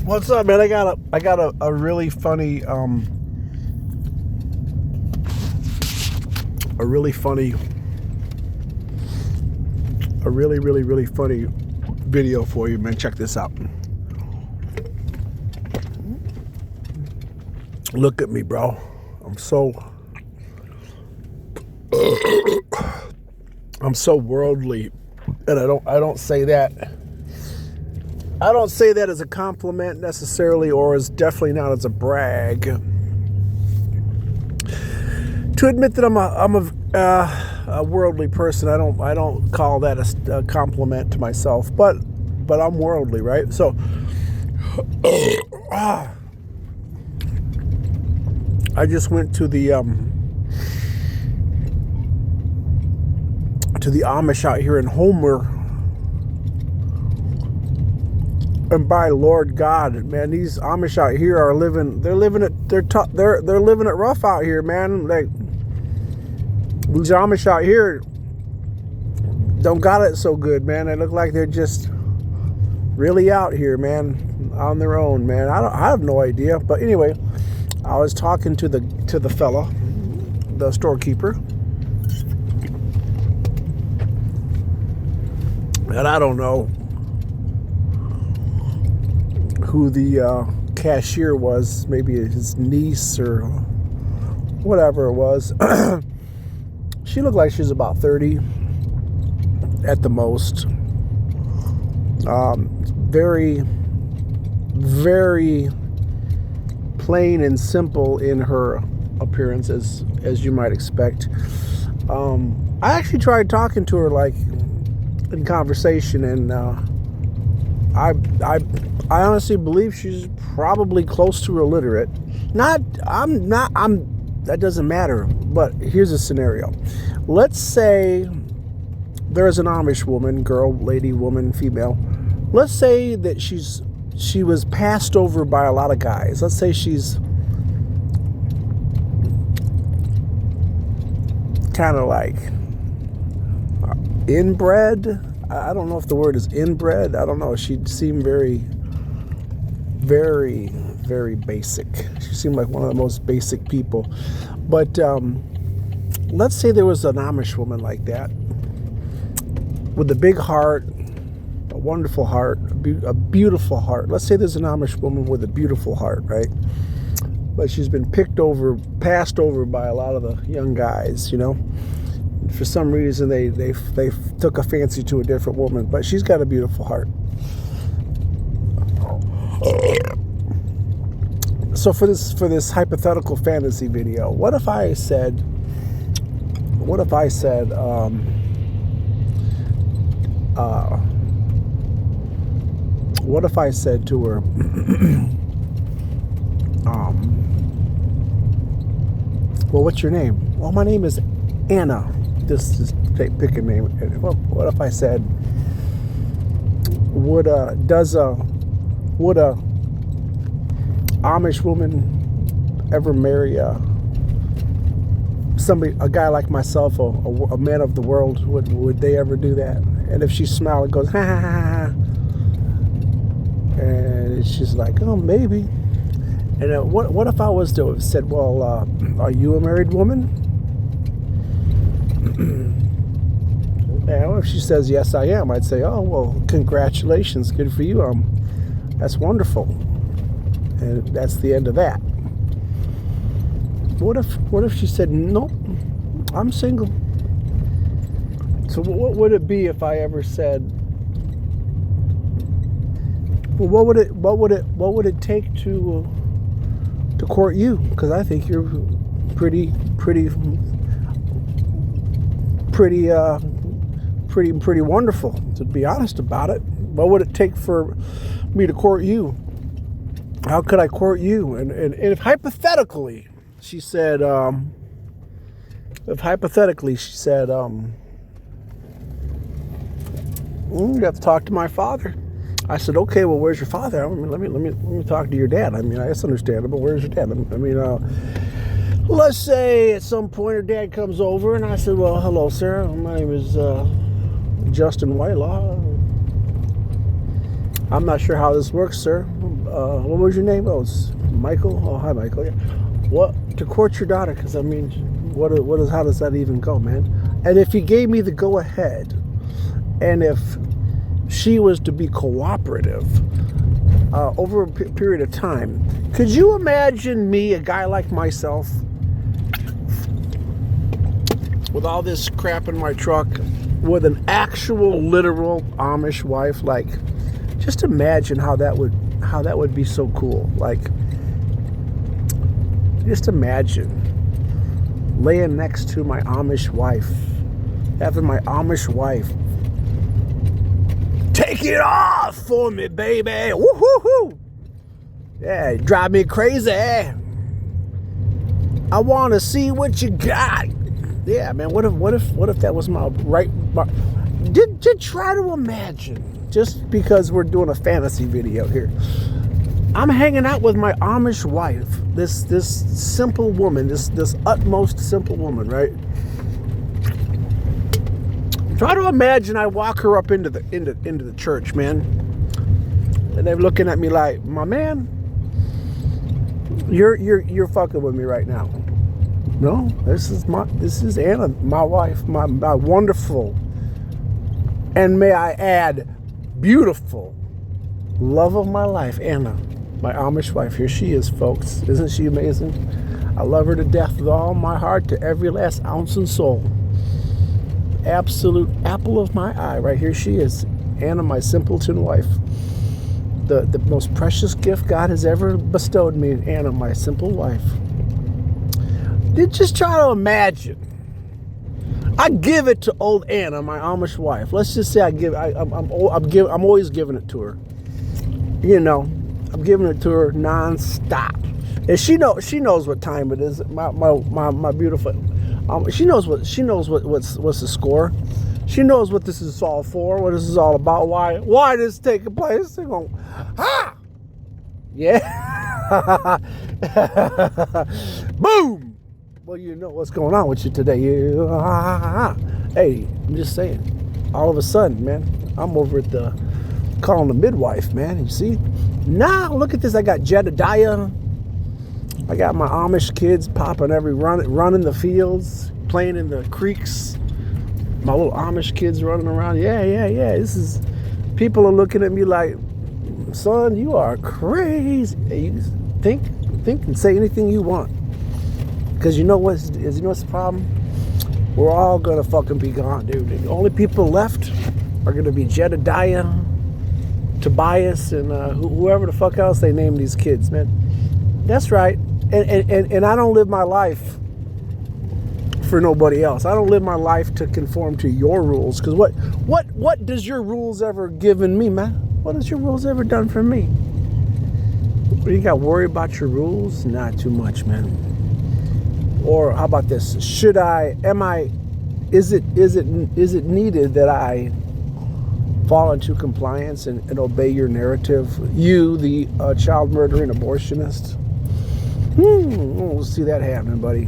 What's up, man? I got a really funny a really funny a really funny video for you, man. Check this out. Look at me, bro. I'm so worldly, and I don't say that. I don't say that as a compliment necessarily, or as definitely not as a brag. To admit that I'm a worldly person, I don't call that a compliment to myself, but I'm worldly, right? So I just went to the Amish out here in Homer. And by Lord God, man, these Amish out here are living. They're living it rough out here, man. Like, these Amish out here don't got it so good, man. They look like they're just really out here, man, on their own, man. I have no idea, but anyway, I was talking to the fella, the storekeeper, and I don't know who the cashier was, maybe his niece or whatever it was. She looked like she was about 30 at the most. Very, very plain and simple in her appearance, as you might expect. I actually tried talking to her, like, in conversation, and I honestly believe she's probably close to illiterate. That doesn't matter. But here's a scenario. Let's say there's an Amish woman, girl, lady, woman, female. Let's say that she was passed over by a lot of guys. Let's say she's kind of like inbred. I don't know if the word is inbred. I don't know. She seemed very, very, very basic. She seemed like one of the most basic people. But let's say there was an Amish woman like that, with a big heart, a wonderful heart, a beautiful heart. Let's say there's an Amish woman with a beautiful heart, right? But she's been passed over by a lot of the young guys, you know. For some reason, they took a fancy to a different woman, but she's got a beautiful heart. So for this hypothetical fantasy video, what if I said to her, well, what's your name? Well, my name is Anna. Just pick a name. Well, what if I said, would a Amish woman ever marry a guy like myself, a man of the world? Would they ever do that? And if she smiled and goes, ha ha ha ha, and she's like, oh, maybe. And what if I was to have said, well, are you a married woman? Now, if she says, yes, I am, I'd say, oh, well, congratulations, good for you. That's wonderful. And that's the end of that. What if she said, no, I'm single? So what would it be if I ever said, well, what would it take to court you? Because I think you're pretty wonderful, to be honest about it. What would it take for me to court you? How could I court you? And if hypothetically she said, you have to talk to my father. I said, okay, well, where's your father? I mean, let me talk to your dad. I mean, that's understandable. Where's your dad? I mean, let's say at some point her dad comes over, and I said, well, hello, sir. My name is Justin Whitelaw. I'm not sure how this works, sir. what was your name? Oh, it's Michael. Oh, hi, Michael. Yeah. What to court your daughter? Because I mean, how does that even go, man? And if he gave me the go ahead, and if she was to be cooperative over a period of time, could you imagine me, a guy like myself, with all this crap in my truck, with an actual literal Amish wife? Like, just imagine how that would be so cool. Like, just imagine laying next to my Amish wife, having my Amish wife take it off for me, baby. Woo-hoo-hoo. Yeah, drive me crazy. I want to see what you got. Yeah, man. What if that was my right? Just try to imagine. Just because we're doing a fantasy video here, I'm hanging out with my Amish wife. This simple woman. This utmost simple woman, right? Try to imagine I walk her up into the church, man, and they're looking at me like, my man, you're fucking with me right now. No, this is Anna, my wife, my wonderful, and may I add, beautiful love of my life, Anna, my Amish wife. Here she is, folks. Isn't she amazing? I love her to death with all my heart, to every last ounce and soul. Absolute apple of my eye. Right here she is, Anna, my simpleton wife. The most precious gift God has ever bestowed me, Anna, my simple wife. Just try to imagine. I give it to old Anna, my Amish wife. Let's just say I'm always giving it to her. You know, I'm giving it to her nonstop, and she knows what time it is. My beautiful. She knows what's the score. She knows what this is all for, what this is all about, why this is taking place. They're going, yeah, boom. Well, you know what's going on with you today. Hey, I'm just saying. All of a sudden, man, I'm over at calling the midwife, man. You see? Now, look at this. I got Jedediah. I got my Amish kids popping running the fields, playing in the creeks. My little Amish kids running around. Yeah. People are looking at me like, son, you are crazy. You think and say anything you want. Because you know what's the problem? We're all gonna fucking be gone, dude. The only people left are gonna be Jedediah, Tobias, and whoever the fuck else they name these kids, man. That's right. And I don't live my life for nobody else. I don't live my life to conform to your rules. Because what does your rules ever given me, man? What has your rules ever done for me? You got to worry about your rules? Not too much, man. Or how about this? Is it needed that I fall into compliance and obey your narrative? You, the child murdering abortionist? We'll see that happening, buddy.